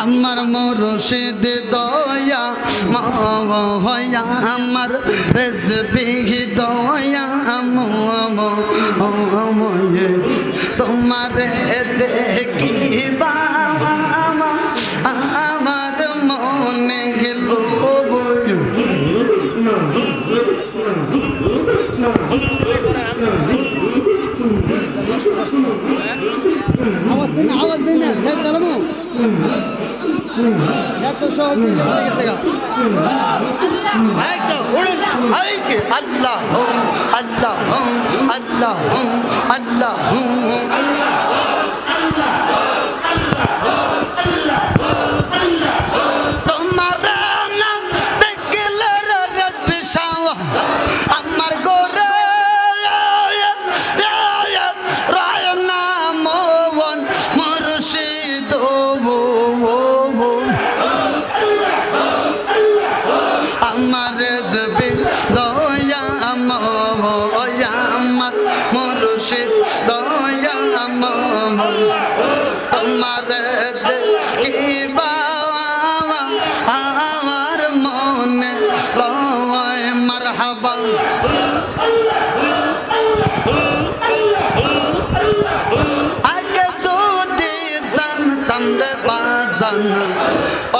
আমার মুর্শিদ দয়া ময়া আমার রেজবি দয়া ময়ে তোমার দেখিবা আমার মনে গেলো আওয়াজ দিন না শেখ দালামু এত সহজ হয়ে গেছে গা একটা উড়ুন আইকে আল্লাহ আল্লাহ আল্লাহ আল্লাহ তোমার নাম দেখলে রসবি শাহ আমার গোরে রায় নাম মুর্শিদ আমার রেজবি দয়া আমার মুর্শিদ দয়া তোমার দেখিবা আমার মনে লয় মারহাবা আগে যদি জানতাম রে বাজান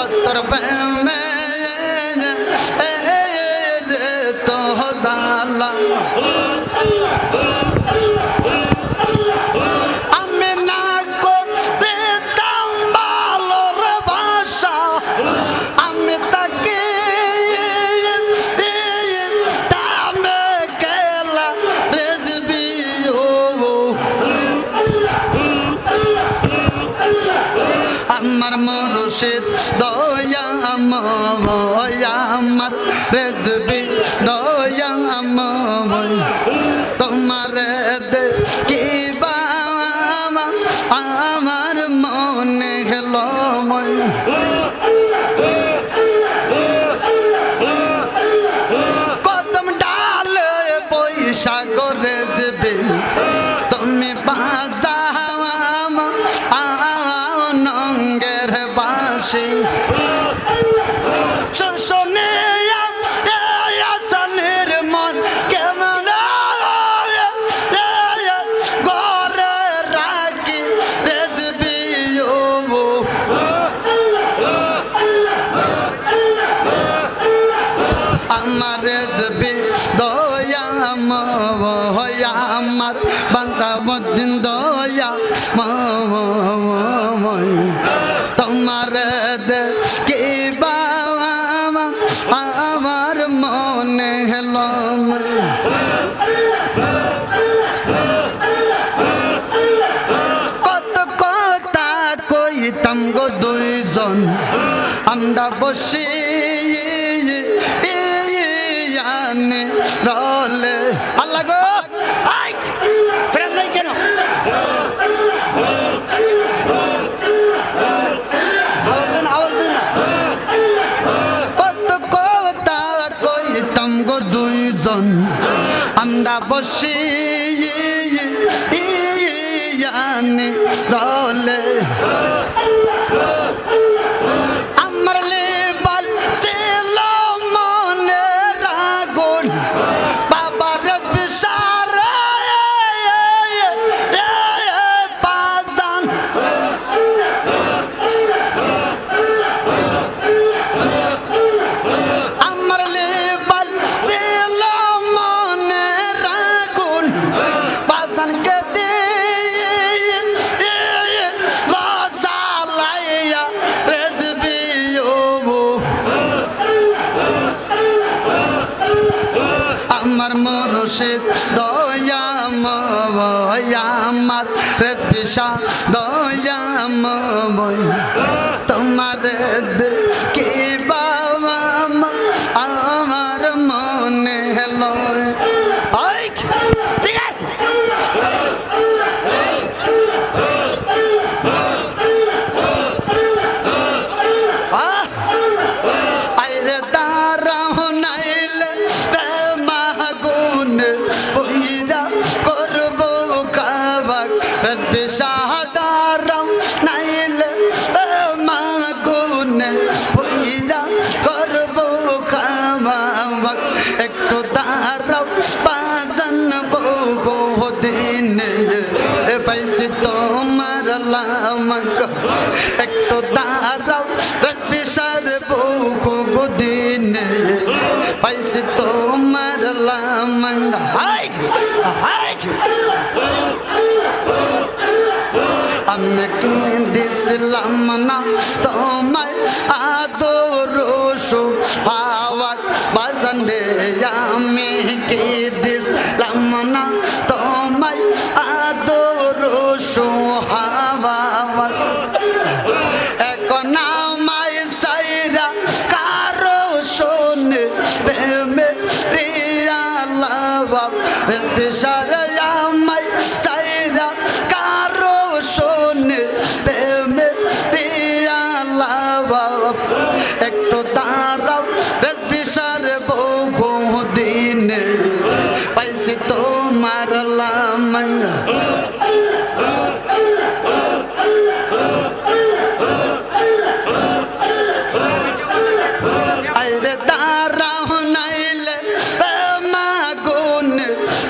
অতর প্রেমে তো জালা আমি না করতাম ভালোর ভাষা আমি তাকে দামে গেলা রেজবি আমার মুর্শিদ দয়া আমার রেজবি দয়া তোমার দেখিবা আমার মনে গেল কদম ডালে পয়সা করে দেবে তুমি বাজাও নঙ্গের বাসি শোনে আসনের মন কেমন ঘরে রাখি রেজবি আমার রেজবি দয়া আমার বান্দা বদিন দয়া তোমার দেখিবা আমার মনে হল কত কথা কইতাম গো দুইজন আমরা বসি রলে আল্লাহ গো ফ্রেম নাই কেন আওয়াজ দিন না কত কথা কইতাম গো দুইজন আমরা বসি রলে আমার লেবাল ছিল মনে রাগুন বাবা রসবি সারা পাজান আমার লেবাল ছিল মনে রাগুন পাজান কে আমার মুর্শিদ দয়া আমার রেজবি শাহ দয়া তোমার দেখিবা আমার মনে লয় আইরে তারা নাইলে মাগুন পইরা করবো কাবাক রসবি শাহ দারাম নাইলে একটু দাঁড়াও রসবিসার বহু দিনে পাইছি তোমার লামঙ্গা হাই হাই আমি কি দিছিলাম না তোমায় আদর সুহাওয়াত বাজান রে আমি কি দিছিলাম না তোমায় আদর সুহাওয়াত এখন আমায় সাইরা কারো শোনে প্রেমে রিয়া লাভা রসবিসার আমায় সাইরা কারো শোনে প্রেমে রিয়া লাভা একটু দাঁড়াও রসবিসার বহু দিনে পাইছি তোমার লামঙ্গা আরে দাঁড়াও নাইলে মাগুন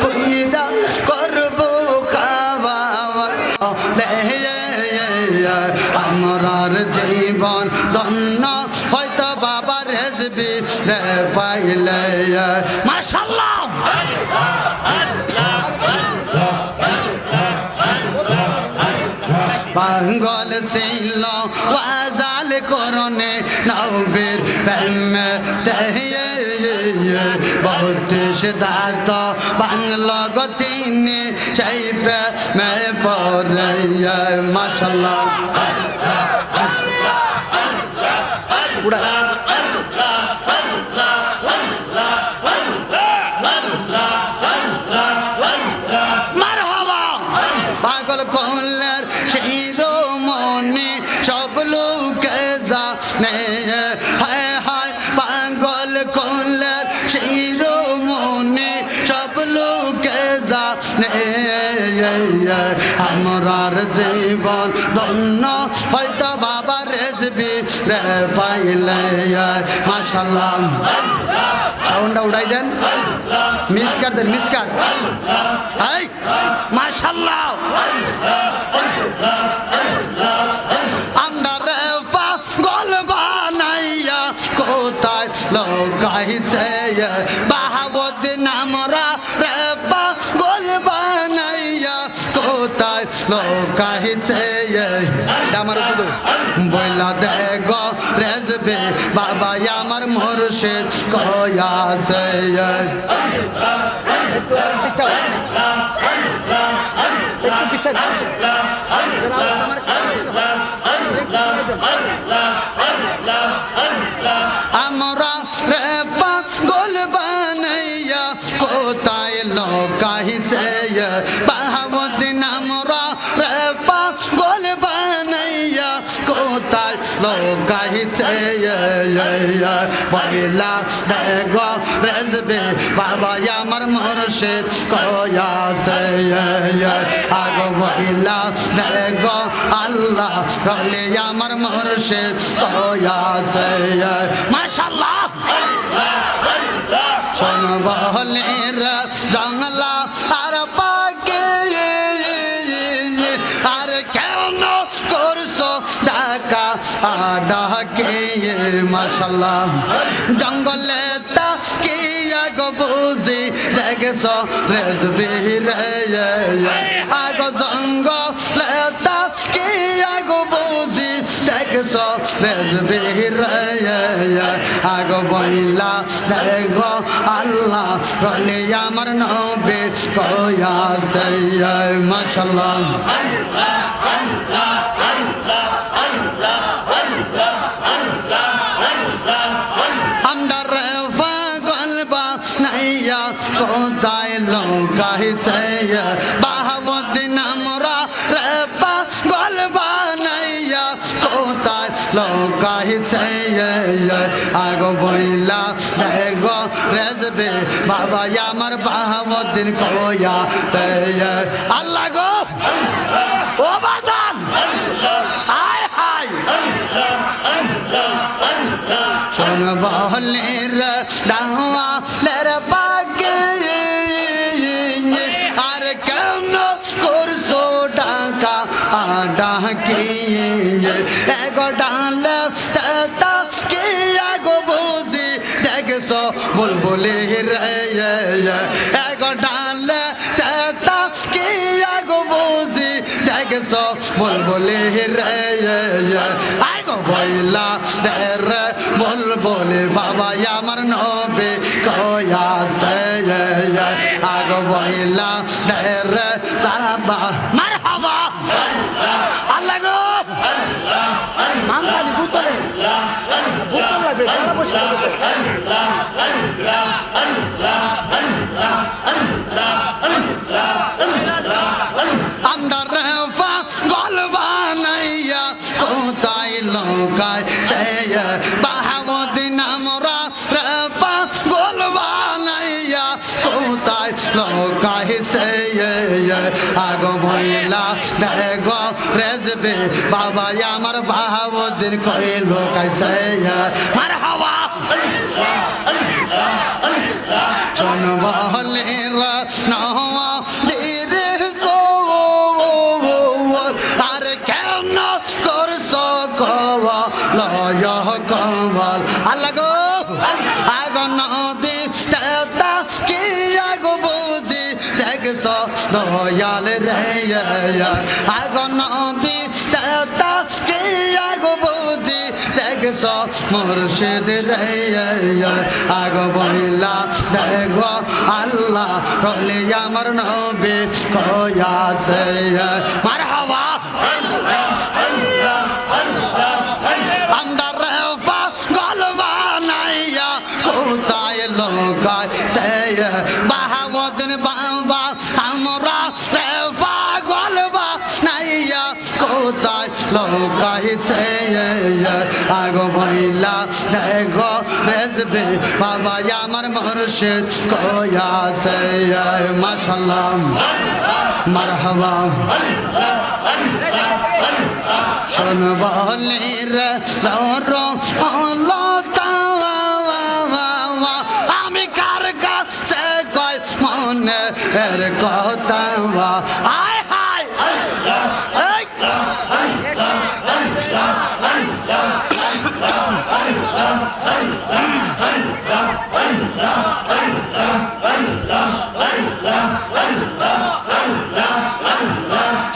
পুইরা করবো খাওয়া আমরার জীবন ধন্য হয়তো বাবা রেজবি রে পাইলে মাশাআল্লাহ পাগল ছিল ওয়াজাল করনে নবীর প্রেমে দেহে বহুত সিদ্ধার্থ বাংলা গতিনে চাইবে মে পরে মাশাআল্লাহ মারহাবা পাগল কল্লার শিরোমণি সব লোকে জানে হায় হায় পাগল কল্লার শিরোমণি সব লোকে জানে আমরার জীবন ধন্য হয়তো বাবা রেজবি রে পাইলে মাশাআল্লাহ সাউন্ডটা উঠাই দেন মিস কর দেন মিস কর হাই মাশাআল্লাহ আমরা রে পাগল বানাইয়া কোথায় লোকাইছে বাহাউদ্দিন আমরা রে পাগল বানাইয়া কোথায় লোকাইছে আমার শুধু বইলা দেগ রেজবে বাবা আমার মুর্শিদ কয়াছে আমরা রে পাগল বানাইয়া কোথায় লোকাইছে বাহাউদ্দিন আমরা রে পাগল বানাইয়া কোথায় লোকাইছে বইলা দেগ রেজবে বাবা আমার মুর্শিদ কয়াছে আগ বইলা দেগ আল্লাহ রলে আমার মুর্শিদ কয়াছে মাশাআল্লাহ শোন বহলের জঙ্গলা আর পাকে আর কেন করছো ডাকা ডাকে মাশাআল্লাহ জঙ্গলে তা কি আগো বুঝি দেখছো রেজবি রে আগ জঙ্গলে তা কি আগো বুঝি দেখছো রেজবি রে আগ বইলা দেখ আল্লাহ রলে আমার নবী কয়াছে মাশাআল্লাহ আমরা রে পাগল বানাইয়া কোথায় লোকাইছে বাহাউদ্দিন আমরা রে পাগল বানাইয়া কোথায় লোকাইছে আগ বইলা দেখ রেজবে বাবা আমার বাহাউদ্দিন কয়া আল্লাহ গো ও বাজান হায় হায় শোন বহলের ডাওয়ালের পাগে আর কেন করছো ডাকা ডাকি এগো ডালে তেতা কি আগো বুঝি দেখছো বুলবুলি রে এগো ডালে তেতা কি আগো বুঝি দেখছো বুলবুলি রে আগো বইলা রে বুলবুলি বাবা আমার নবী কয়াছে আগো বইলা রে সারাবা মারহাবা আল্লাহ গো মামলানি বুতলে বুতলে বেটা বসে আন্দার রেফা গলবা নাইয়া কোথায় লোকায় সে বাহাউদ্দিন আমরা রেফা গলবা নাইয়া কোথায় লোকায় সে আগো ভইলা দেখো রেজবে বাবা আমার বাহাউদ্দিন কই লোকায় সে মারহাবা চন বলে নওয়া ধীরে আর কেন করছো লয় কমল আল্লাহ গো আগ নদী তেতা কি আগো বুঝি দেখছো দয়াল রে আগ নদী তেতা কি আগো বুঝি দেখছো মুর্শিদ রে আগ বইলা দেখো আল্লাহ রলে আমার নবী কয়াছে মারহাবা আন্দার রেফা গলবা নাইয়া কোথায় লোকায় সে বাহাউদ্দিন বাবা আমরা রেফা গলবা নাইয়া কোথায় লোকায় সে আগো বইলা দেখো রেজবে বাবা আমার মুর্শিদ কয়াছে মাশাআল্লাহ মারহাবা শোন বলে রে আমি কার কাছে কই মনে এর কথা আয় হায়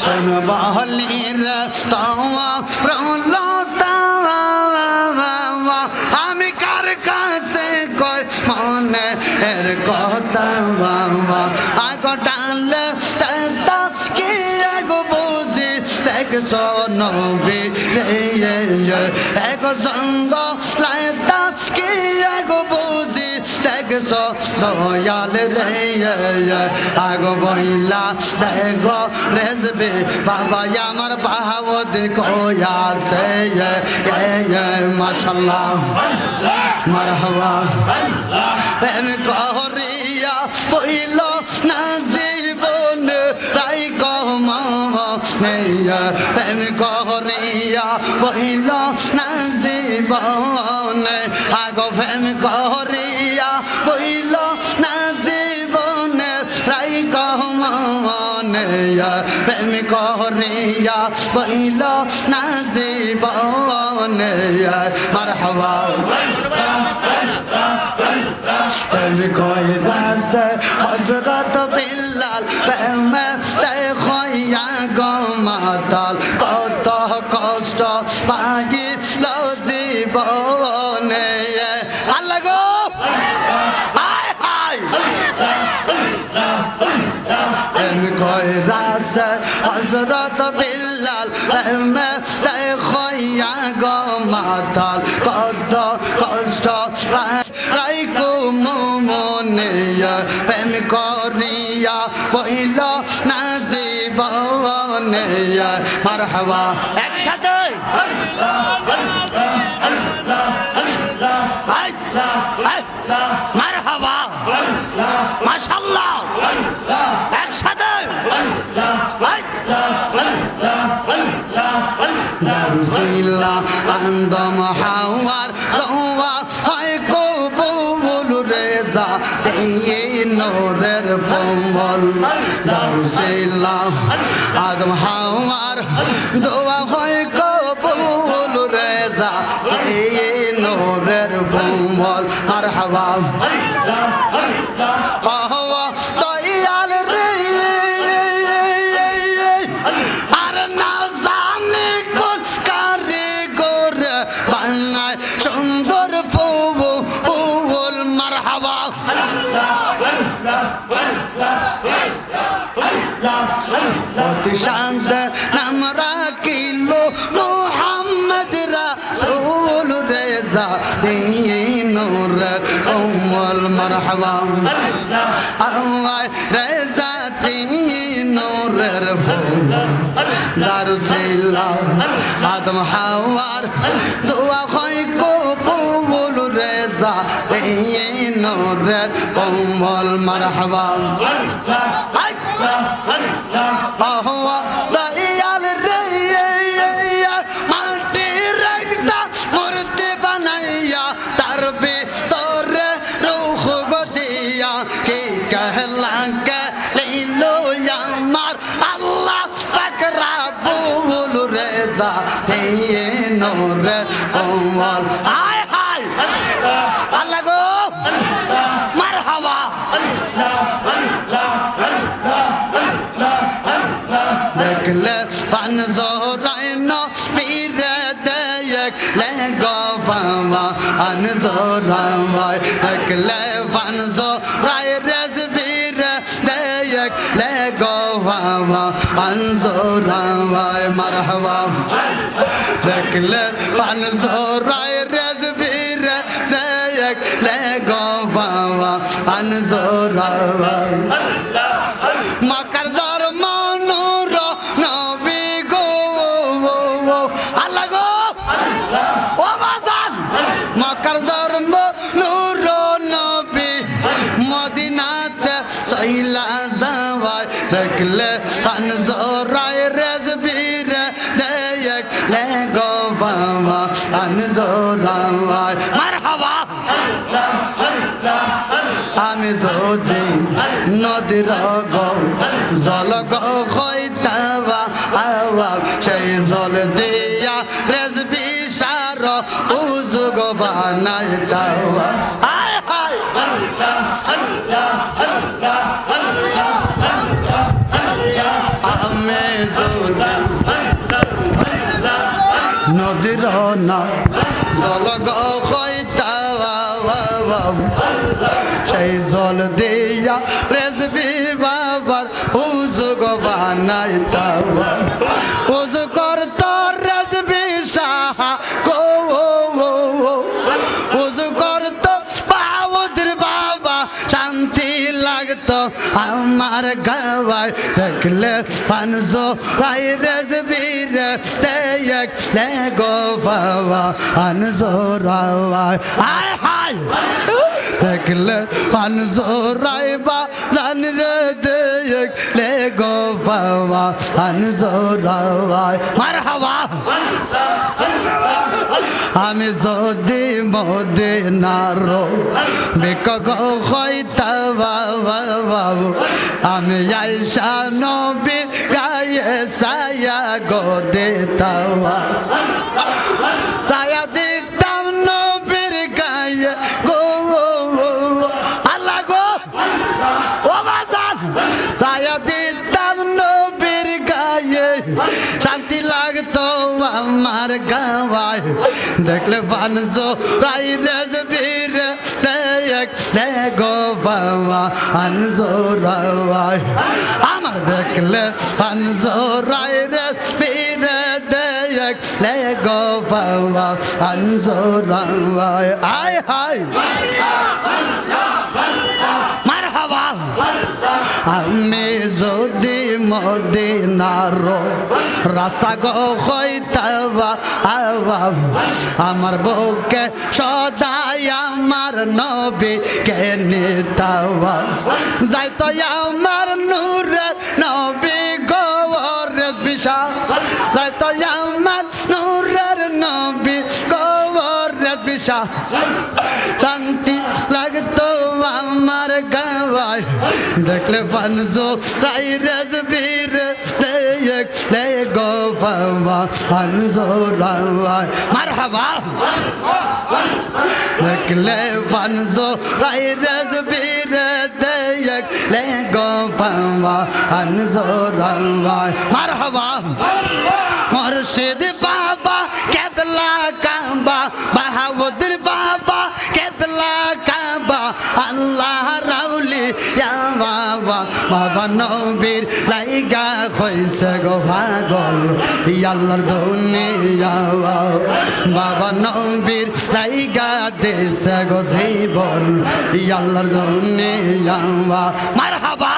শোন বলে রে আমি কার কাছে কই মনে এর কথা আগো ডালে তেতা কি আগো বুঝি দেখছো নবী রে এগো জঙ্গ লাইতা কি আগো বুঝি দেখছো দয়াল রে আগো বইলা দেখো রেজবে বাবা আমার বাহাউদ্দিন কয়াছে মাশাআল্লাহ মারহাবা প্রেম করিয়া বইল না জীবন রাই কমাইয়া প্রেম করিয়া বইল না জীবন আগো প্রেম করিয়া বইল না জীবন রাই কমাইয়া প্রেম করিয়া বইল না জীবন মারহাবা প্রেম কইরাছে হযরত বিল্লাল প্রেম দেখইয়া গো মাতাল কত কষ্ট পাইল জীবনে আল্লাহ গো হায় হায় প্রেম কইরাছে হযরত বিল্লাল প্রেম দেখইয়া গো মাতাল কত কষ্ট রাইকো মনে প্রেম করিয়া বইল না জীবনে মারহাবা একসাথে মারহাবা মাশাআল্লাহ একসাথে দারুসিল্লাহ আন্দম হাওয়ার দোয়া হয় কবুল রেজা এই নূরের পম্বল দারুসিল্লাহ আদম হাওয়ার দোয়া হয় কবুল মারহাবা দয়াল রে আর না জানে কোন কারিগর বানায় সুন্দর ফুল মারহাবা অতি শান্ত নাম রাখিলো মুহাম্মদ রাসূল রেজা নূর উম্মুল মারহাবা আল্লাহ রেজা নূরের ফুল যার ছিল আদম হাওয়ার দোয়া হয় কবুল রেজা নূরের উম্মুল মারহাবা দয়াল রে মাটির একটা মূর্তি বানাইয়া তার ভিতরে রূহ গদিয়া কে कहला लीलो আমার আল্লাহ পাক রাব্বুল রেজা হে নূর উম্মুল হায় হায় আল্লাহ গো মারহাবা দেখলে পানজরায় নবীরে দেখলে গফামা আনজরায় দেখলে পানজরায় রেজবীরে দেখলে গফামা আনজরায় মারহাবা দেখলে পানজরায় রেজবীরে দেখলে গফামা আনজরায় মাকার জর মনুর নবী গো আল্লাহ গো ও বাজান মাকার জর মনুর নবী মদিনাতে চাইলা যাওয়ায় দেখলে পানজরায় রেজবীরে দেখলে গো বাবা আনজরায় মারহাবা আমি যদি নদীর জল গইতাবা আওয়া সেই জল দিয়া রেজবি সার উজুগ বানাইতাবা আয় হায় আমি যদি নদীর না জল গইতাবা সেই জল দিয়া রেজবি বাবার উজুগ বানাইতাবা উজু করত রেজবি সাহা গো উজু করত বাউদ্র বাবা শান্তি লাগতো আমার গাওয়ায় দেখলে পানজো রাই রেজবীর দেখলে গো বাবা আনজো রাওয়ায় আয় হায় দেখলে পানজো রাই বা জান রে দেখলে গো বাবা আনজো রাওয়ায় মারহাবা আমি যদি মদিনার বেক গো হইতাবা বাবু আমি আয়েশা নবী গায়ে সায়া গো দিতাবা সায়া দিতাম নবীর গায়ে গো আল্লাহ গো ও বাজান সায়া দিতাম নবীর গায়ে শান্তি লাগতো আমার গাওয়ায় দেখলে পানজো রাই রেজবীর দেখলে গো বাবা আনজো রাওয়ায় আমার দেখলে পানজো রাই রেজবীর দেখলে গো বাবা আনজো রাওয়ায় আয় হায় মারহাবা আমি যদি মদিনার রাস্তা গো হইতাবা আমার বউকে সদাই আমার নবী কে নিতাবা যাইতো আমার নূরে নবী গো রেজবিশা যাইতো আমার নূরের নবী গো রেজবিশা শান্তি লাগতো আমার গাওয়ায় দেখলে পানজো রাই রাজবীর দেখলে গো বাবা পানজো রাওয়ায় মারহাবা দেখলে পানজো রাই রাজবীর দেখলে গো বাবা পানজো রাওয়ায় মারহাবা মুর্শিদ বাবা কেবলা কাবা বাহাউদ্দিন বাবা কেবলা কাবা আল্লাহ রাউলি ইয়া বাবা বাবা নবীর লাইগা কইছে গো পাগল আল্লাহর দুনিয়া বাবা নবীর লাইগা দেশে গো জীবন আল্লাহর দুনিয়া মারহাবা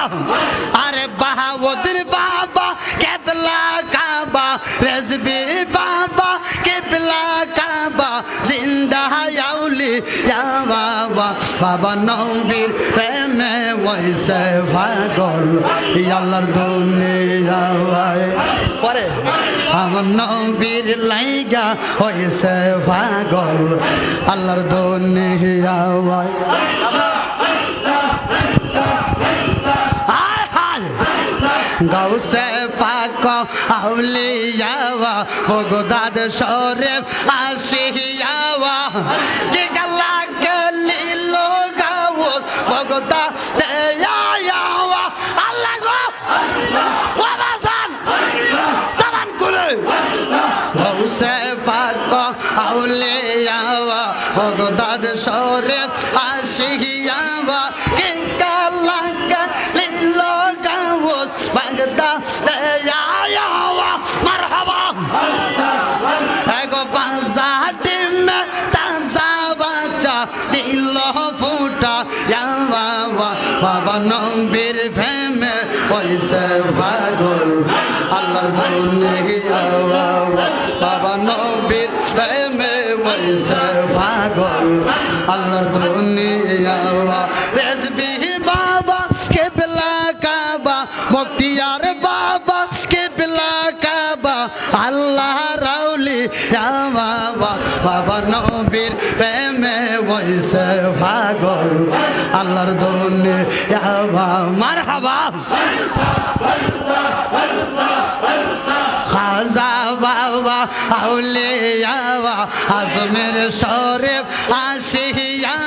আরে বাহাউদ্দিন বাবা কেবলা কাবা রেজবি বাবা কেবলা কাবা জিন্দা আউলি ইয়া বাবা বাবা নবীর প্রেমে ওইসে পাগল আল্লাহর দুনিয়া পরে আমার নবীর লাইগা হইছে পাগল আল্লাহর দুনিয়া গৌসে পাক আউলিয়াওয়া ভগদাদ শরীফ আসিয়াওয়া কি গালা গলিলো গাউস ভগদা দেয়াওয়া আল্লাহ গো ওয়াবাসান সাবান কুলে গৌসে পাক আউলিয়াওয়া ভগদাদ শরীফ আসিয়াওয়া কি গালা গলিলো গাউস ভগদা দেয়াওয়া মারহাবা এগো বাজাতে মে তাজা বাচ্চা দিল ফুটা ইয়া বাবা বাবা নবীর প্রেমে হইছে পাগল আল্লাহর দুনিয়া বাবা নবীর প্রেমে হইছে পাগল আল্লাহর দুনিয়া রেজবি বাবা কেবলা কাবা বখতিয়ার বাবা কেবলা কাবা আল্লাহ রাউলি ইয়া বাবা বাবা নবীর প্রেমে হইছে পাগল আল্লাহর দুনিয়া মারহাবা খাজা বাবা আউলিয়া আজমের শরীফ আসিয়া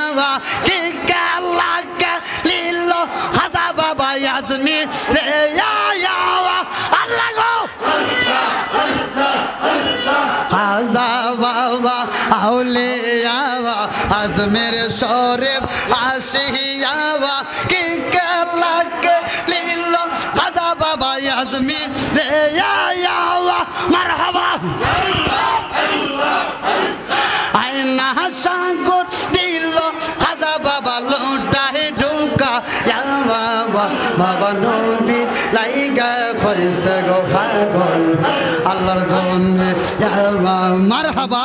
কি গালা গলিল খাজা বাবা আজমি রে আল্লাহ গো খাজা বাবা আউলিয়া আজমের শরীফ আসিয়া কি গালা গলিল খাজা বাবা আজমি রে মারহাবা আয়না সাগর দিল খাজা বাবা লোটায় ঢুকা ইয়া বাবা বাবা নবী লাইগা কইছে গো পাগল আল্লাহর দুনিয়া মারহাবা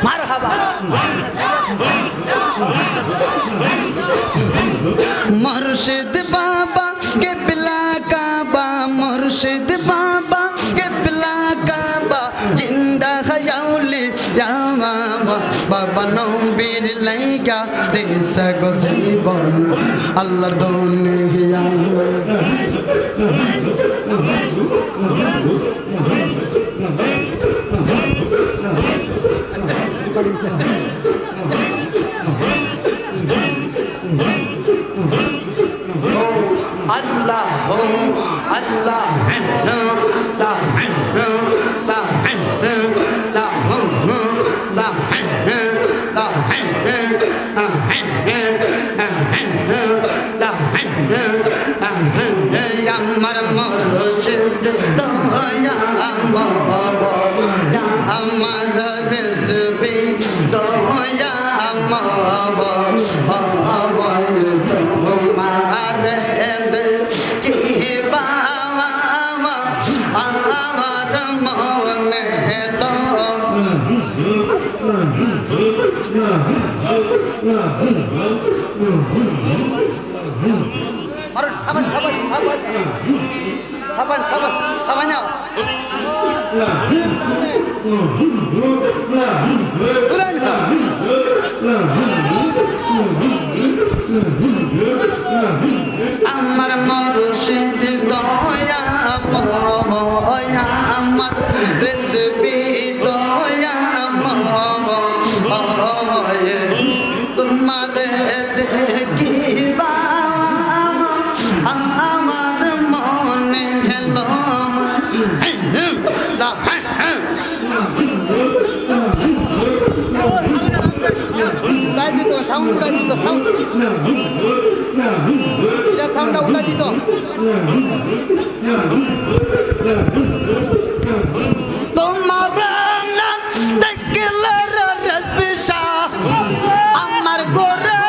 মারহাবা মুর্শিদ বাবা কেবলা কাবা মুর্শিদ বাবা কেবলা কাবা জিন্দা হায়াউলি ইয়া বাবা বাবা নবীর লাইগা দিছে গো জীবন আল্লাহর দুনিয়া Allah Allah আমার মুর্শিদ দয়া আমার রেজবি দয়া Saban, saban, saban. Saban, saban, sabannya. তুলেন না। আমার মুর্শিদ দয়া ময়া আমার রেসবি দয়া ময় তোমার দেখিবা আমার মনে হেলো উঠাই দিত সাউন্ড, উঠাই দিত সাউন্ড, এটা সাউন্ডটা উঠাই দিত। তোমার নাম দেখলে রেসবি শাহ আমার গোরে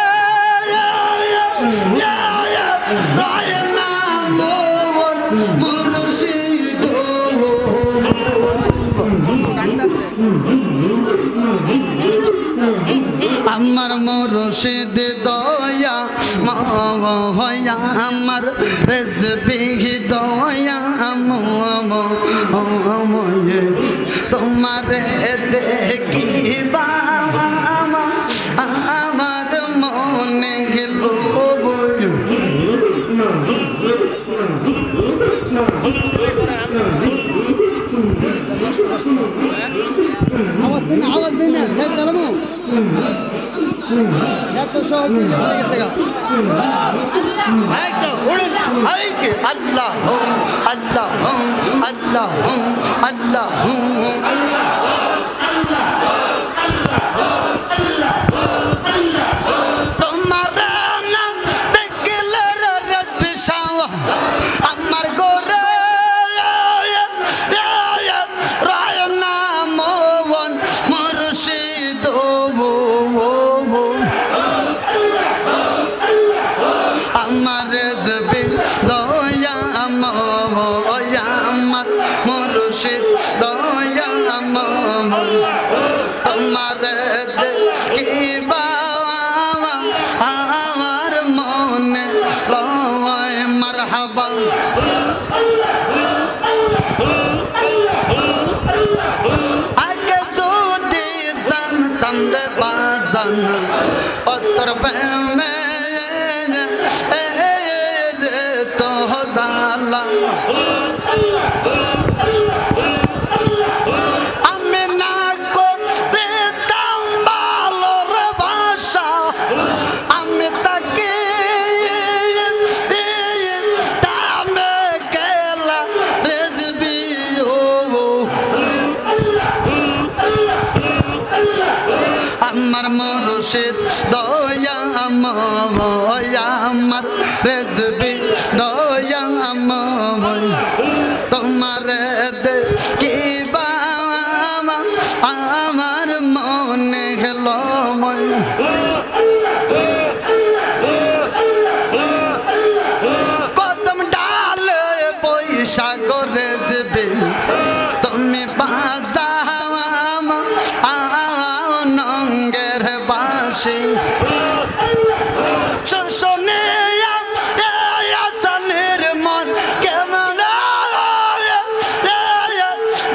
রায় নাম মুর্শিদ আমার মুর্শিদ দয়া ময়া আমার রেসবি দয়া ময় তোমার দেখিবা আমার মনে গেল আওয়াজ দিন না, আওয়াজ দিন না, শেষ চালামু এত সহজ হয়ে গেছে গা। আল্লাহ আল্লাহ আল্লাহ আল্লাহ তোমার নাম দেখলে রেসবি শাহ আমার গোরে রায় নাম মুর্শিদ আমার রেসবি দয়া ময়া আমার মুর্শিদ দয়া তোমার দেখিবা আমার মনে লয় মারহাবা আগে যদি জানতাম রে বাজান অতর প্রেমে তো জালা আমি না করতাম ভালোর ভাষা আমি তাকে দামে গেলা রেজবি আমার মুর্শিদ দয়া ময়া আমার রেজবি দয়া ময় তোমার দেখিবা আমার মনে গেল ময় কদম ডালে পয়সা করে দেবে তুমি বাজাও নঙ্গের বাসি শুনে আসনের মন কেমন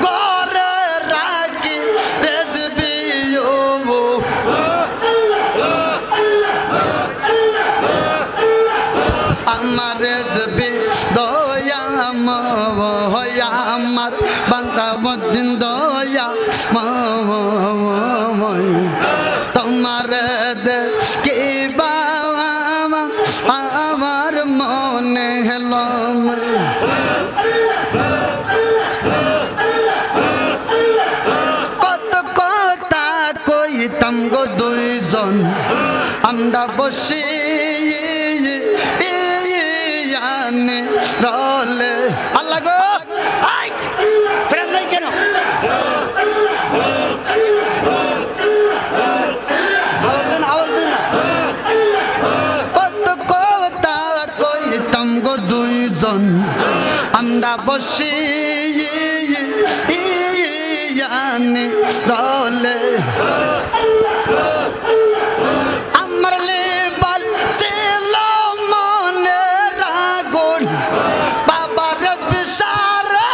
ঘরে রাখি রেজবি আমার রেজবি দয়া ময়া আমার বান্দাবদ্দিন দয়া ময় তোমার দেখিবা আমার মনে হেল কত কথা কইতাম গো দুইজন আমরা বসি রলে আল্লাহ গো, ফ্রেম নাই কেন? আওয়াজ দিন, আওয়াজ দিন না। কত কথা কইতাম গো দুইজন আমরা বসি রলে আমার লেবাল ছিল মনে রাগুন বাবা রেজবি সারা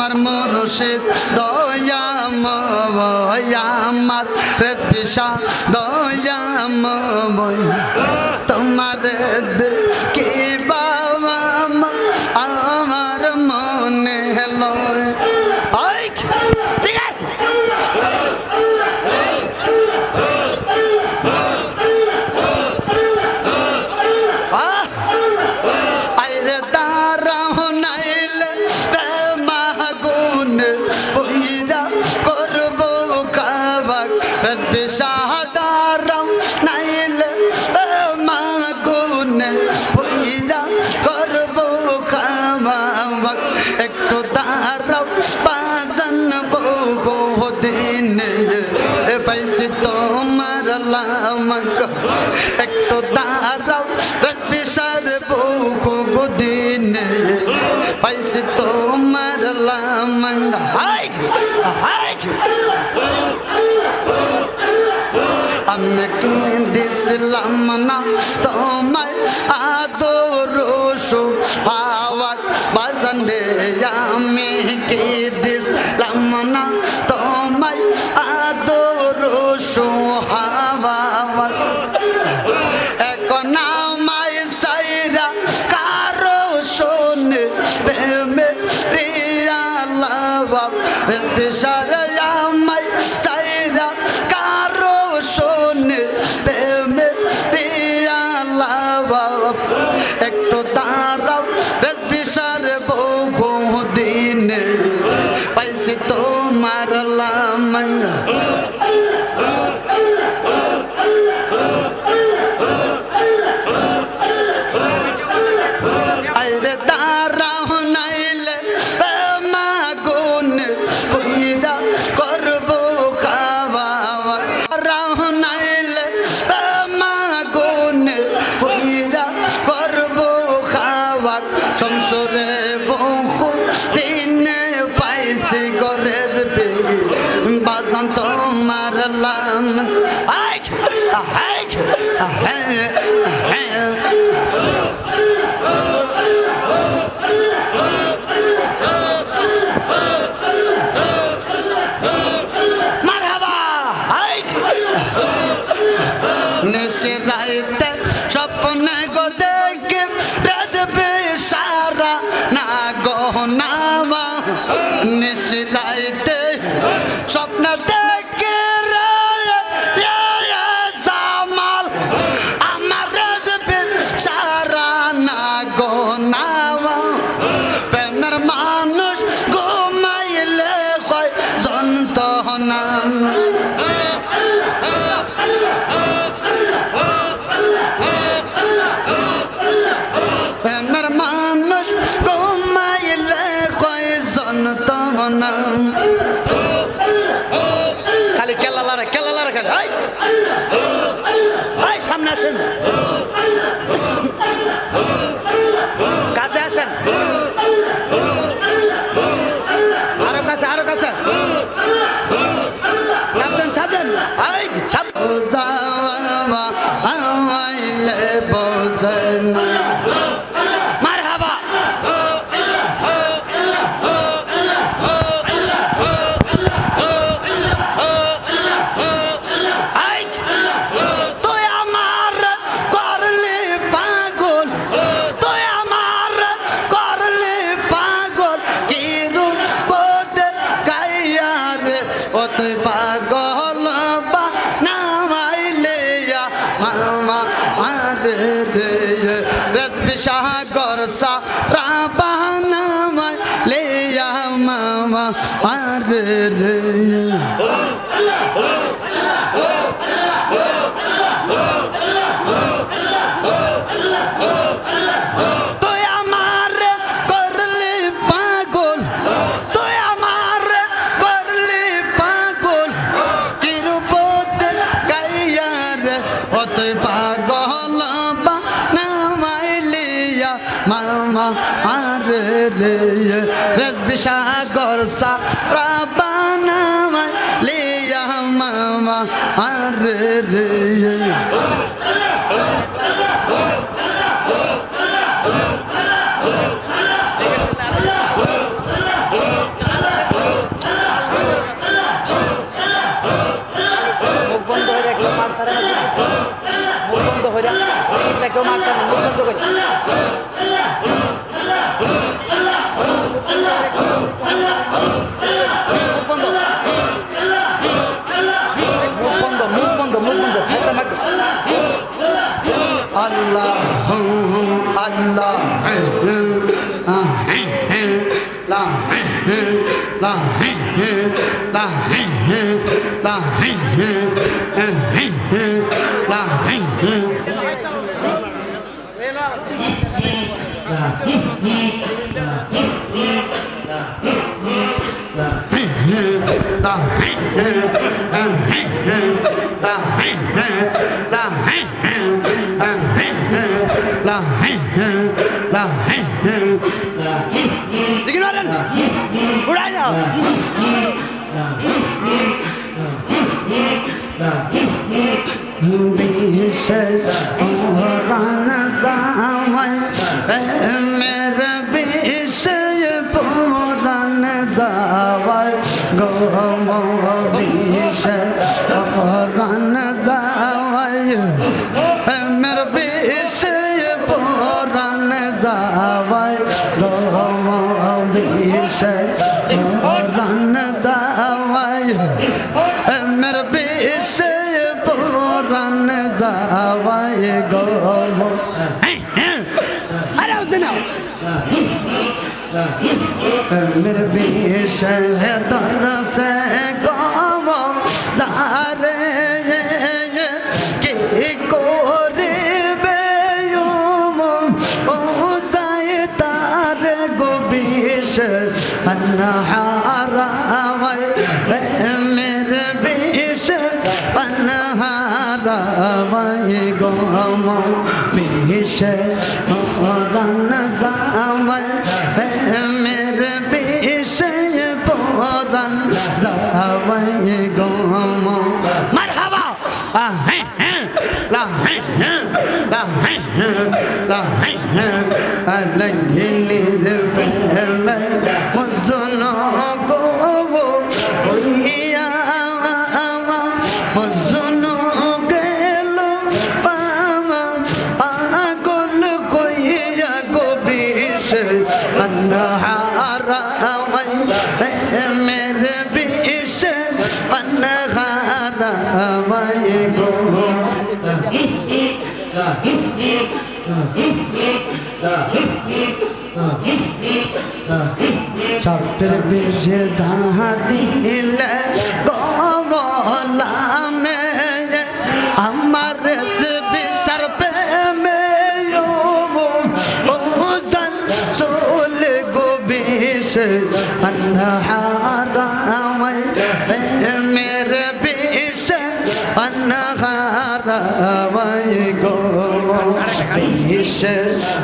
আমার মুর্শিদ দয়াম আমার রেসপিসা দয়াম তোমার কি বাবা আমার মনে লয় আইরে দাঁড়াও নাইলে মাগুন পইরা করবো কাবাক রসবে শাহদারাও নাইলে মাগুন পইরা করবো কাবাক একটু দাঁড়াও বাজান বহু দিনে পাইছি তোমার লামক একটু দাঁড়াও রসবে সার বহু দিনে পাইছি তোমার লামক আমি কি দিছিলাম না তোমায় আদর হাওয়া বাজান রে আমি কি দিছিলাম না তোমায় আদর হাওয়া এখন আমায় সাইরা কারো শোনে প্রেমে রিয়া লাভ রেসারে আমায় সাইরা কারো শোনে প্রেমে রিয়া লাভ একটু দাঁড়াও রেসার বহু দিনে পাইছি তোমার লামঙ্গ আইরে দাঁড়াও নাইলে মাগুন পইরা করবো খাওয়া রাও নাইলে মাগুন পইরা করবো খাওয়া সংসরে বহু দিনে পাইছি গরেজ পে বাজান তোমার লাম নেশে রাইতে স্বপ্নে গো দেখে রাজবে সারা না গো নামা নেশে রাইতে স্বপ্ন দেখে জামাল আমার রাজবে সারা না গো নামা প্রেমের মানুষ ঘুমাইলে হয় যন্ত্রণা প্রেমের মানুষ ঘুমাইলে হয় যন্ত্রণা খালি কেলালারে খালি সামনে আসেন কাছে আসেন আরো কাছে ছাপেন আইলে বোঝেন মারহাবা তুই আমার করলি পাগল তুই আমার করলি পাগল কি রূপ গাইয়া রে ও তুই পাগল বা নামাইলে মামা আরে রে রসবি সাগর সা রাবানামাই লেয়া মামা আরে রে তুই আমার করলি পাগল তুই আমার করলি পাগল কি রূপ গাইয়া রে ও তুই পাগল বা নামাইলিয়া মামা আরে রে রসবি সাগর সা রাবানামাই লেয়া মামা আরে রে আল্লাহ আল্লাহ লা লা লা উড়াই যাও বিশেষ পুরাণ জামাই মেরে বিশেষ পুরাণ জামাই গো বিশেষ পুরাণ জামাই মেরে বিশেষ পুরাণ জামাই গো বিশেষ পুরাণ জামাই মেরে বিশেষ পুরাণ জামাই গো আরে উঠে নাও मेरे बीच है दर से गाँव जारे के कोरे बेयुम ओ साए तारे गो बीच अनहारा मेरे बीच अनहारा गो बीच रन जामल मेरे विषय पुराण जावई गो मरहबा ला ला ला अलैहिल पे मुझनो गो या मुझनो गेलो पावा आगुल कोइया गो बीश अनहारा मेरे बीश अनहारा गो ছাত্র বিশে জাহাদিল গমলা মে আমার বিশর পে মে ওজন সোল গো বিশ अनहारा मेरे बीच अनहारा गो बीच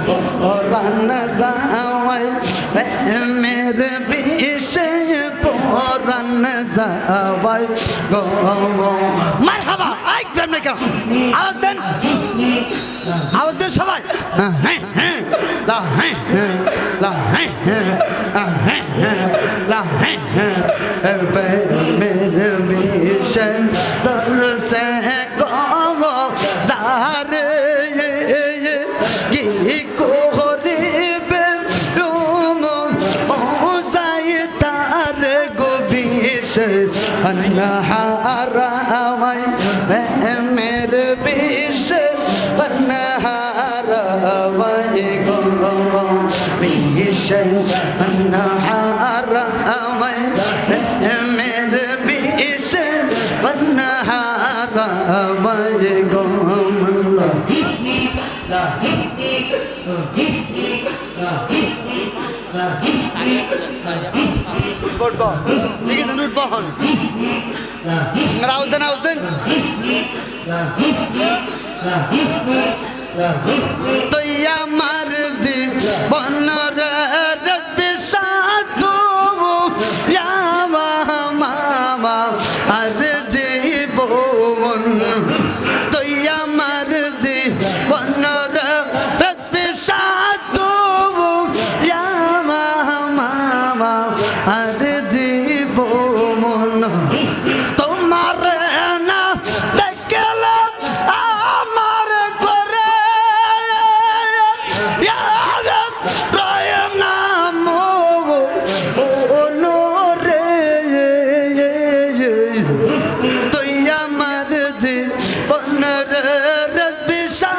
पुराण जावई मेरे बीच पुराण जावई गो मरहबा आई प्रेम ने क्या आवाज देन सबाई ला ला ला मेरे बीच दर से गो जारे की कोहरे बे ओ जाए तार गो बीच अनहारा मेरे बीच अनहारा गो बीच अनहारा मेरे बीच अनहारा गो तो या मर्जी बनर रस्ते साधो या मामा अर्जी बोन तो या मर्जी बनर रस्ते साधो या मामा अर्जी बोन तुम्हारे ना देखला আমার করে তুই আমার জীবনের বিশা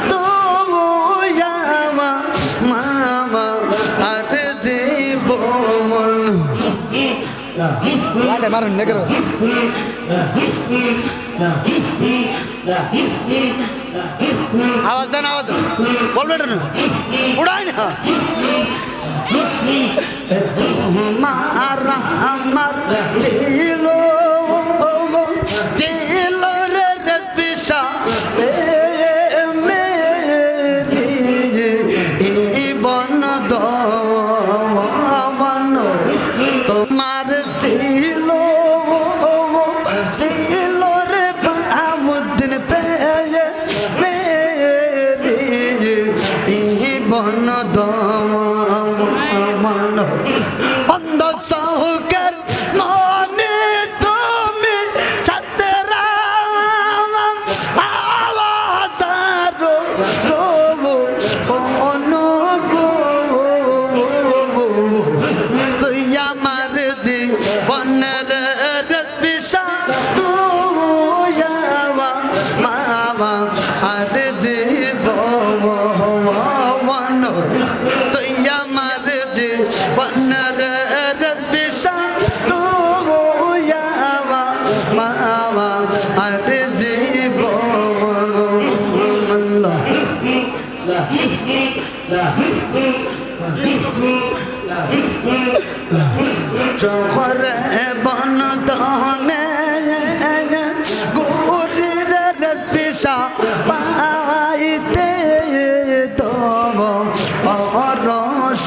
তো লাগে মারুন না করো আওয়াজ দেন বলবেন না উড়াই না মারা আমার ছিল রে রবিশা মেরি বন দমন তোমার ছিল রে বামুদ্দিন পেয়ে মেরি বন দমন অন্ধ সহকার মনে তুমি ছাত্রা আওয়াজারো গো অনুগো তুই আমার জীবনের রবিশা তুই মামা আর জীবন তুই আমার জীবনের রবিশা তুই মামা আর জীবন চোখরে বন দহনে গুরির রসপিসা পাইতে তব অরসবন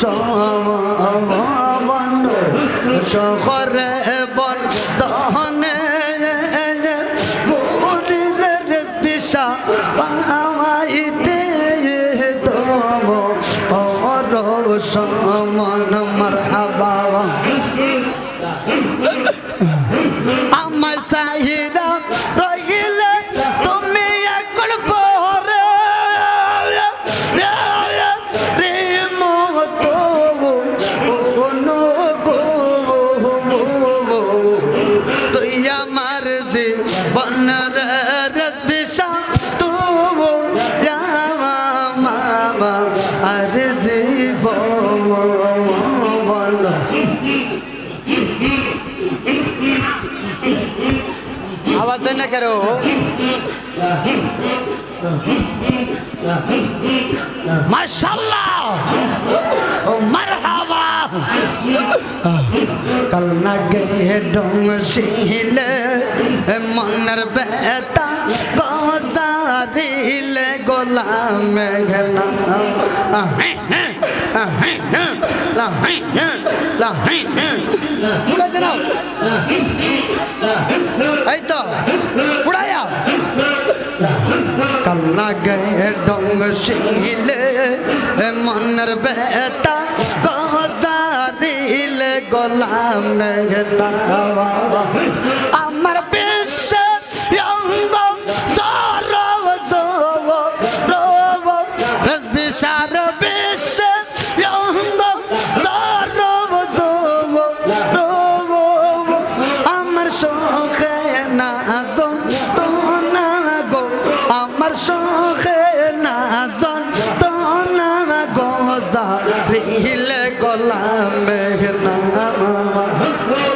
চোখরে বন দহনে গুরির রসপিসা পাইতে তব অরসবন মারহাবা আমার সাহিরা রহিলে তুমি একল পরে রে মতো গো তুই আমার জীবনের রবিশা তুই মামা আর জীবন आवाज देना करो माशाल्लाह मरहबा कल न गए डोंग शीले मनर बेता गोसारिले गोलाम घना पुड़ा देना ऐ तो पुड़ाया कल न गए डोंग शीले मनर बेता गोसारिले गोलाम घना अमर বিশ্ব यंग सरव सरव रसबिशार বিশ্ব यंग सरव सरव अमर शोखे ना जोन तो ना गो अमर शोखे ना जोन तो ना गो जा रिले गोलाम घना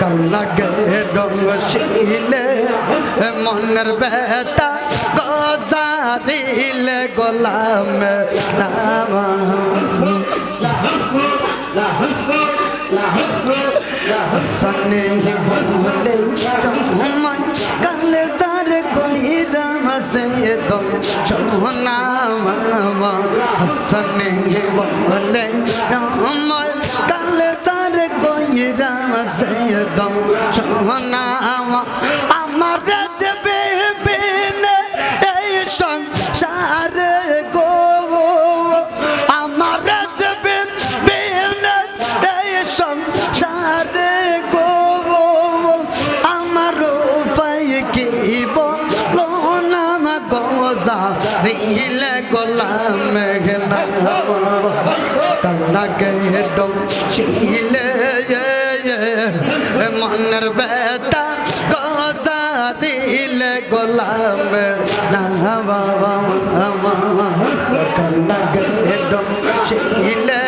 कल्ला गे डोंग शीले मनर बेता गोजा दिले गोलाम नाम सने बोले मन कल दर कोई राम से तो चोना मामा सने बोले मन कल दर कोई राम से तो चोना আমার বেবিনে এই সংসার গো আমার বেবিনে এই সংসার গো আমার উপায় কি বলো না গোজা রিলে গোলাম ঘনা কল্লা গে ডো शीले मनर बेता गोजा दिल गोलाम नावा कल्ला गे डो शीले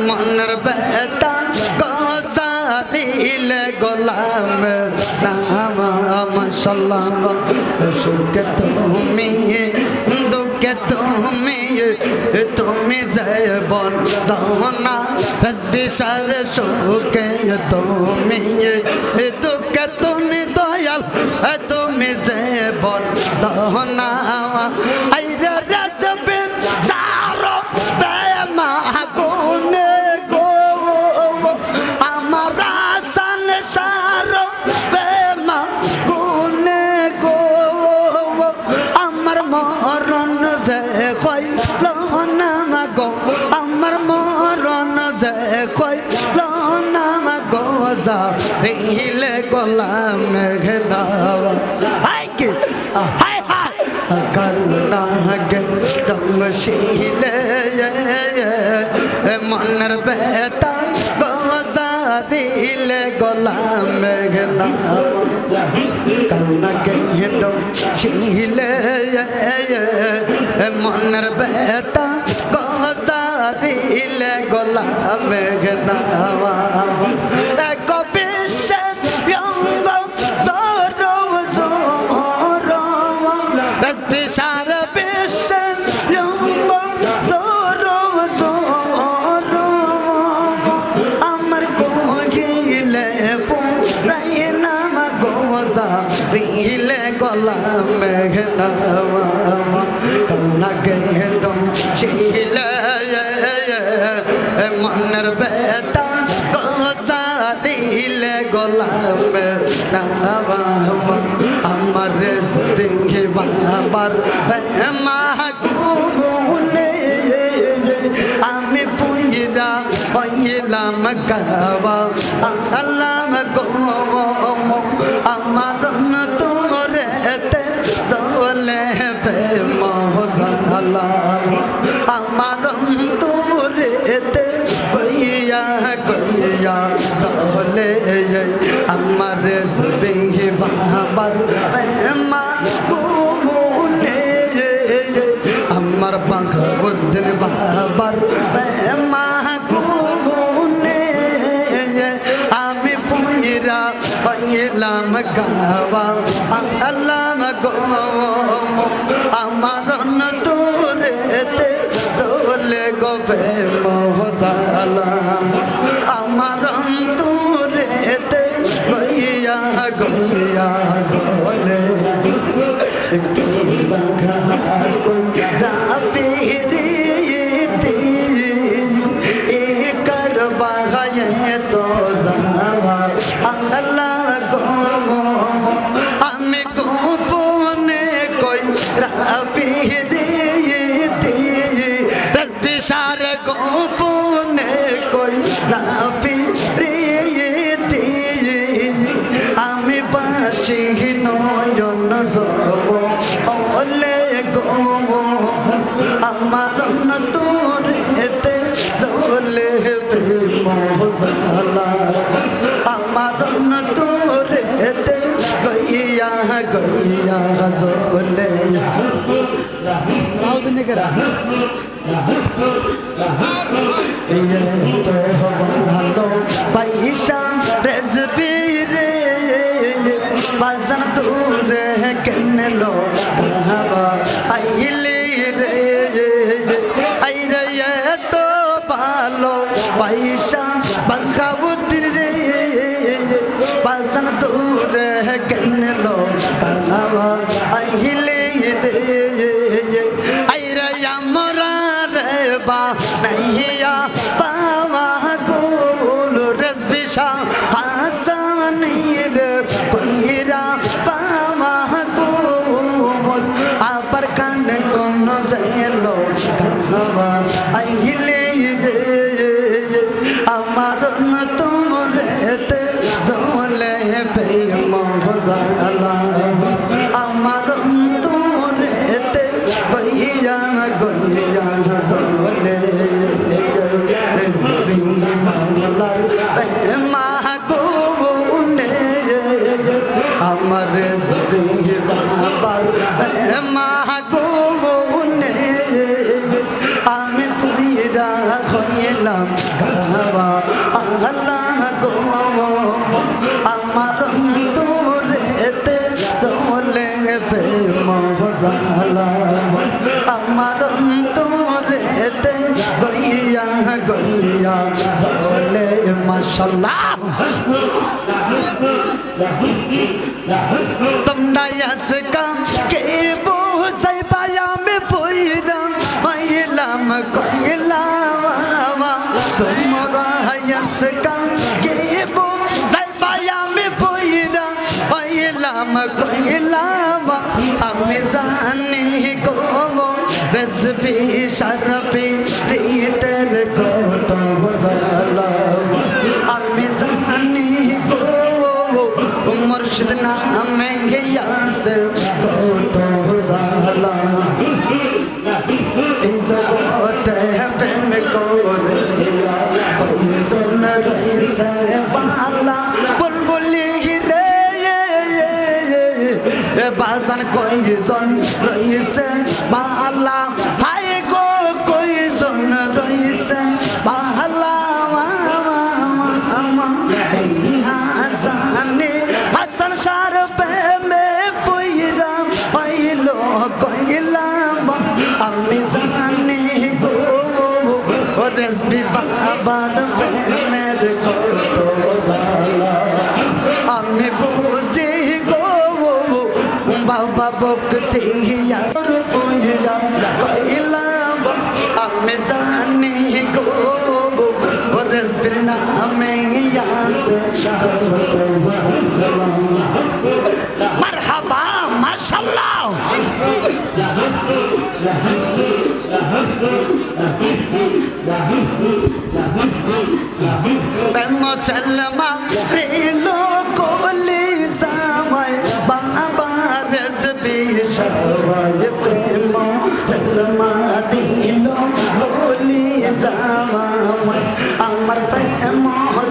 मनर बेता गोजा দিলে গোলাম নাম সালাম সুখে তুমি দুঃখে তুমি তুমি জয় বল দহনা রসবিসার সুখে তুমি দুঃখে তুমি দয়াল তুমি জয় বল দহনা আইরে রসবে সারো প্রেমা গুনে গো আমার আসান সারো প্রেমা গুনে গো আমার মরণ যে কইল না গো আমার মরণ যে কইল না গো যা রিলে গোলাম ঘেনাওয়া হাই কি হাই হাই করুণা গে রঙ শিলে মনের বেতা গোসা দিলে গোলাম ঘেনাওয়া করুণা গে রঙ শিলে মনের বেতা গোসা দিলে গোলাম ঘেনাওয়া এক বিশেষ রঙ সরব সরব রসবিসার বিশেষ রঙ সরব সরব আমার কোহিলে পুরাই নাম গোসা রিলে গোলাম ঘেনাওয়া কন্যা গেরম শিলে মনের বেতা গোসা দিলে গোলাম নাওয়া আমার রেসবিংহে বাবার মাগুনে আমি পুইরা হইলাম গাওয়া আল্লাহ গো আমার তোরেতে চলে প্রেম জালা আমার তোরেতে গইয়া গইয়া চলে আমার রেসবিংহে বাবার মাগুনে আমার বাঘাউদ্দিন বাবার মাগুনে আমি পুইরা হইলাম গাওয়া আল্লাহ গো আমার তোরেতে চলে গো প্রেম জালা আমার তোরেতে গইয়া গইয়া চলে কি বাঘা কোনা পিরিতি এ করবা গায়ে তো জাওয়া আল্লাহ গো আমি গোপনে কই রাপিরিতি রসবিসার গোপনে কই রাপিরিতি আমি বাসি নয়ন যাব ওলে গো আমার তোরেতে চলে প্রেম জালা আমার তোরেতে গইয়া গইয়া চলে তো ভালো পয়সা রেসবি রে বাজান দূরে কেনে লো বাবা আইলি রে আইরে তো ভালো পয়সা বাঘাউদ্দিন রে বাজান দূরে কেনে লো বাবা আইলি রে আইরে আমরা রে বা নাইয়া পাওয়া গোল রসবিসা হাসানির কইরা পাওয়া গোল আবার কান কোন যাইলো কানবা আইলে রে আমার তোরেতে চলে প্রেম জালা আমার তোরেতে গইয়া গইয়া চলে মাওলার মাগুনে আমার বাবার মাগুনে আমি পুইরা হইলাম গাওয়া আল্লাহ গো আমার অন্তরেতে চলে প্রেম জালা আমার অন্তরেতে গইয়া গইয়া চলে মাশাআল্লাহ তোমরা আজকা কে বুঝাই পায়া মে পইরাম পাইলাম কইলাম তোমরা আজকা কে বুঝাই পায়া মে পইরাম পাইলাম কইলাম আমি জানি গো রেসপি শরফি দিতের কত জালা আমি জানি গো মুর্শিদ নামে ইয়াস কত জালা এই জগতে প্রেম করিয়া কয়জন রইছে বালা বুলবুলি রে বাজান কয়জন রইছে বালা হায় গো কয়জন রইছে বালা হাসানে হাসান সার প্রেমে পইরা পাইলো কইলাম আমি জানি গো রেসবি বাবার প্রেমের কত জালা আমি বুঝি গো বাবা ভক্তি আর পইরা কইলাম আমি জানি গো রেসবির নামে ইয়াস মারহাবা মাশাআল্লাহ মুসলমান রেলো কোলি জামাই বাবা রেসবি সবাই প্রেম সালমা দিল কোলি জামাই আমার প্রেম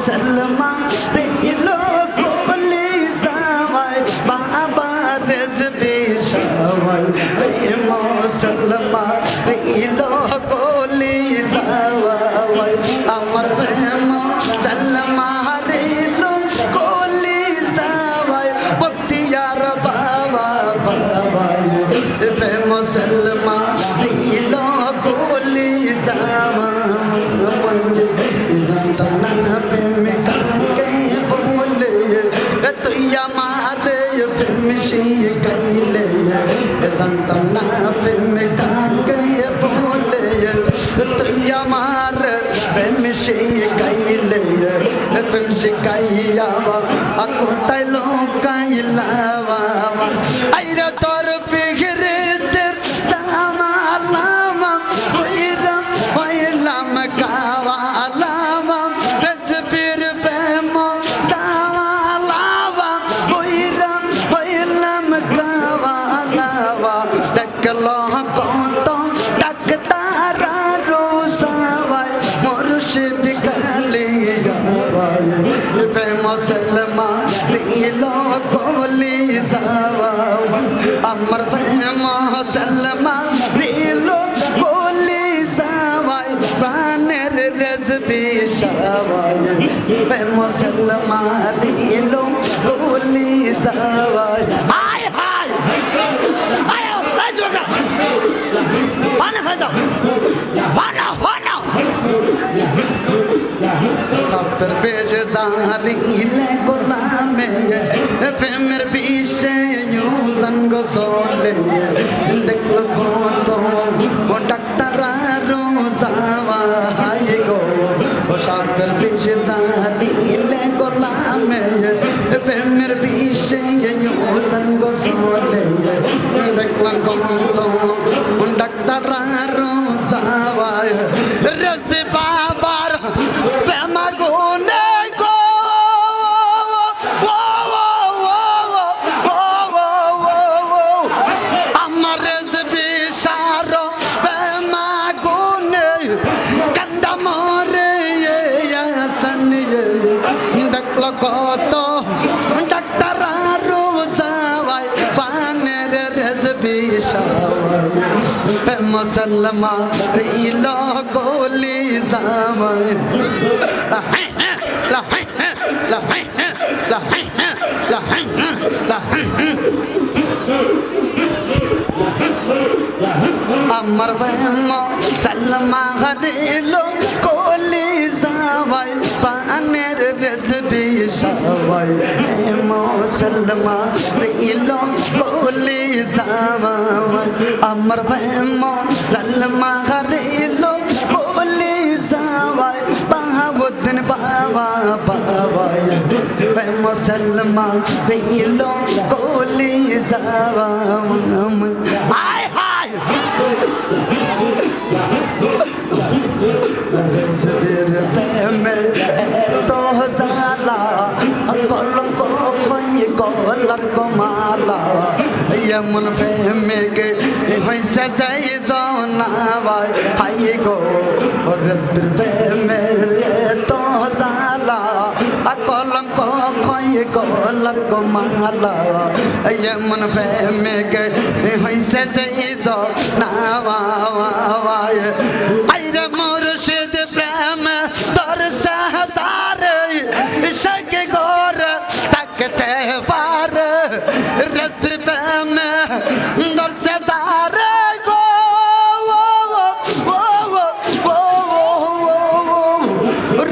সালমা দিল কোলি জামাই বাবা রেসবি সবাই প্রেম সালমা দিল কোলি জামাই আমার প্রেম সালমা দিল কোলি জামাই বক্তিয়ার বাবা বাবা প্রেম সালমা দিল কোলি জামাই জানতাম না প্রেম কাকে বলে তুই আমার প্রেম শিখাইলে জানতাম না প্রেম কাকে বলে তুই আমার প্রেম শিখাইলে প্রেম শিখাইয়া কোথায় লোকাইলা আইরে তোর পিঘরে তের জামালাম কইরা হইলাম কাওয়ালাম রেসবির প্রেম জালাওয়া কইরা হইলাম কাওয়ালাওয়া দেখলো কত ডাক্তারা রোজাওয়াই মুর্শিদ কালিয়া প্রেম সালমা দিল কোলি যাওয়া আমার প্রেম সালমা দিল কোলি যাওয়াই প্রাণের রেসবি সবাই প্রেম সালমা দিল কোলি যাওয়াই হায় হায় হায় ওস্তাদ জোগা পানা ভাজা পানা পানা কাপর বেজ জারিলে গোলামে প্রেমের বিষে ইউজান গো সোলে দেখলো কত ও ডাক্তার রোজাওয়া হাই গো ও কাপর বেজ জারিলে গোলামে প্রেমের বিষে ইউজান গো সোলে দেখলো কত ও ডাক্তার রোজাওয়া রসবে বাবার প্রেম গুনে গো আমার রেসবি সার প্রেম গুনে কান্দা মরে দেখলো কত ডাক্তার রোজাওয়াই পানের রেসবি সার মুসলমা রিল গোলি জামাই আমার প্রেম সালমা হরিলো কলি সবাই পানের রেসবি সবাই সালমা হরিলো কলি সবাই আমার প্রেম সালমা হরিলো কলি সবাই বাহাবুদ্দিন বাবা বাবাই প্রেম সালমা হরিলো কলি সবাই আয় হায় तो साला कलम को खोई कलर को माला यमुन पे में के वैसे जाई जोना भाई हाय को और रस्बिर पे मेरे तो साला कलम को खोई कलर को माला यमुन पे में के वैसे जाई जोना भाई आइरे मुर्शिद प्रेम दर से हजार इश्क गोर तकते पार रस्र प्रेम दर से हजार गो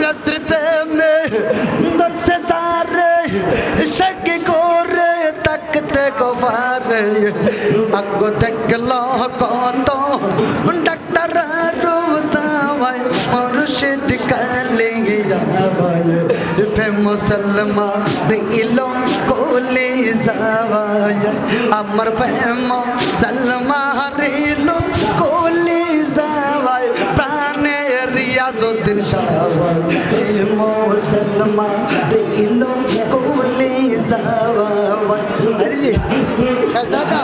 रस्र प्रेम दर से हजार इश्क गोर तकते को पार अगो तक लो को तो डॉक्टर रूसावाई मुर्शिद कलेंगे यावाई पे मुसलमा रिलो कोले जावाई अमर पे मुसलमा रिलो कोले जावाई प्राणे रियाजुद्दीन शावाई पे मुसलमा रिलो कोले जावाई अरे दादा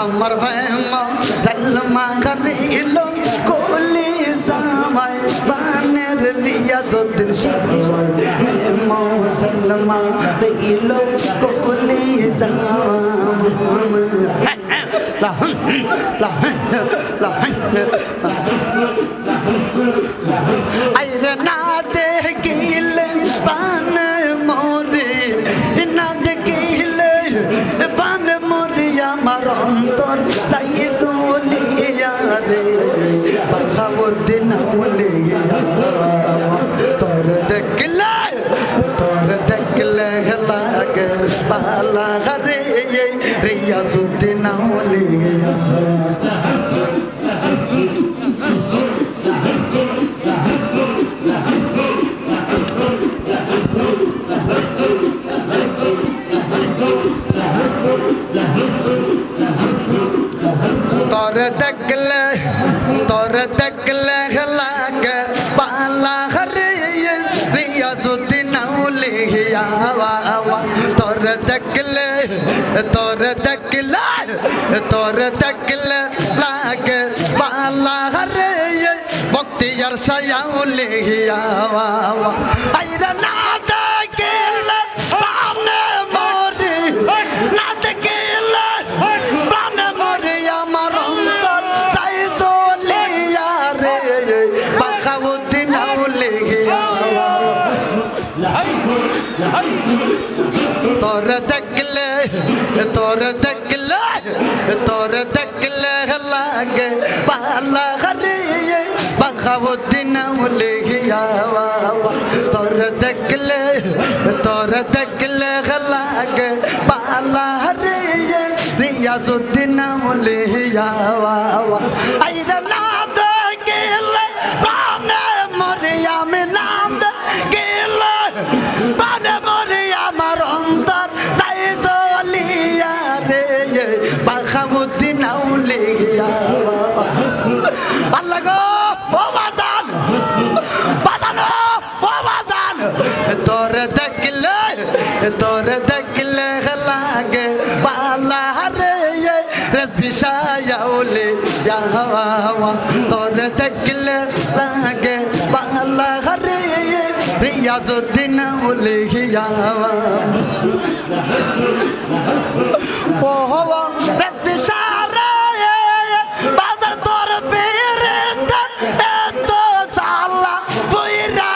अमर भैम जलमा करिलो कोली सामाय बानर रियाजुद्दीन शावाई मौसलमा करिलो कोली सामाय आइरे ना दे गिले बान मोरे ना दे गिले बान मोरिया मरंतर साई जोलिया रे बखावुद्दीन बोलिया तोर देखले लागे पाला रे रियाजुद्दीन बोलिया तोर देखले लागे पाला रे रियाजुद्दीन बोलिया तोर देखले लागे पाला रे बख्तियार शाह आइरा ना देखले बाने मोरी ना देखले बाने मोरी আমার অন্তর চাই জলিয়া রে বাখাউদ্দিন বলিয়া তোর দেখলে লাগে পালা রে বাখাউদ্দিন বলিয়া তোর দেখলে লাগে পালা রে रियाजुद्दीन बोलिया आइरा ना देखले बाने मोरिया में नाम देखले बाने मोरिया मरंतर साई जोलिया रे बाखाउद्दीन बोलिया अल्लाह गो ओ बाजान ओ बाजान तोर देखले लागे पाला रे रस्बी शायाउले यावा तोर देखले लागे पाला रे रियाजुद्दीन बोलिया ओ हो रस्बी शारे बाजार तोर पेरे तो साला पुइरा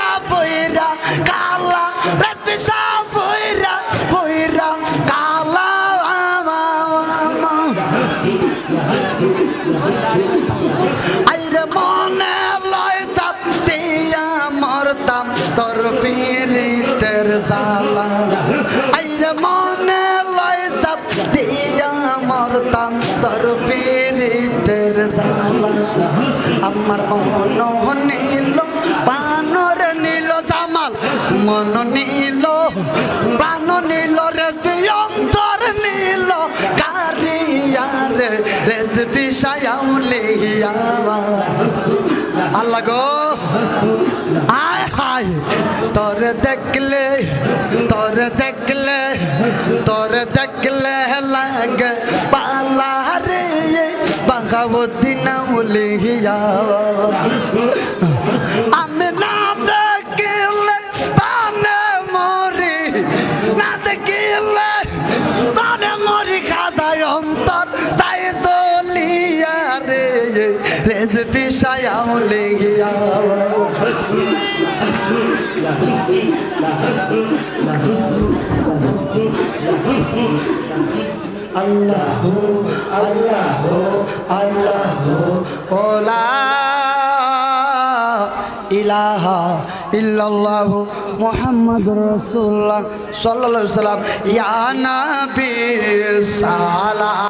কালা রাত পেশাব বইরা বইরা কালা আইরে মনে লয় সাপ দিয়া মরতাম তোর পীরিতের জালা আইরে মনে লয় সাপ দিয়া মরতাম তোর পীরিতের জালা আমার মন নীল বানর নীল জামাল মন নীল প্রাণ নীল রেসবি অন্তর নীল কারিয়ার রেসবি সায়াউলিয়া আল্লাহ গো আয় হায় তোর দেখলে লাগে পালা রে বাঘাবদিন উলিয়া আমি না দেখিলে পানে মরি না দেখিলে পানে মরি খাজায় অন্তর চাই চলিয়া রে রেজবি সায়াউলিয়া আল্লাহ আল্লাহ আল্লাহ ওলা ইলাহা ইল্লাল্লাহ মুহাম্মাদুর রাসূলুল্লাহ সাল্লাল্লাহু আলাইহি ওয়াসাল্লাম ইয়া নবী সালাম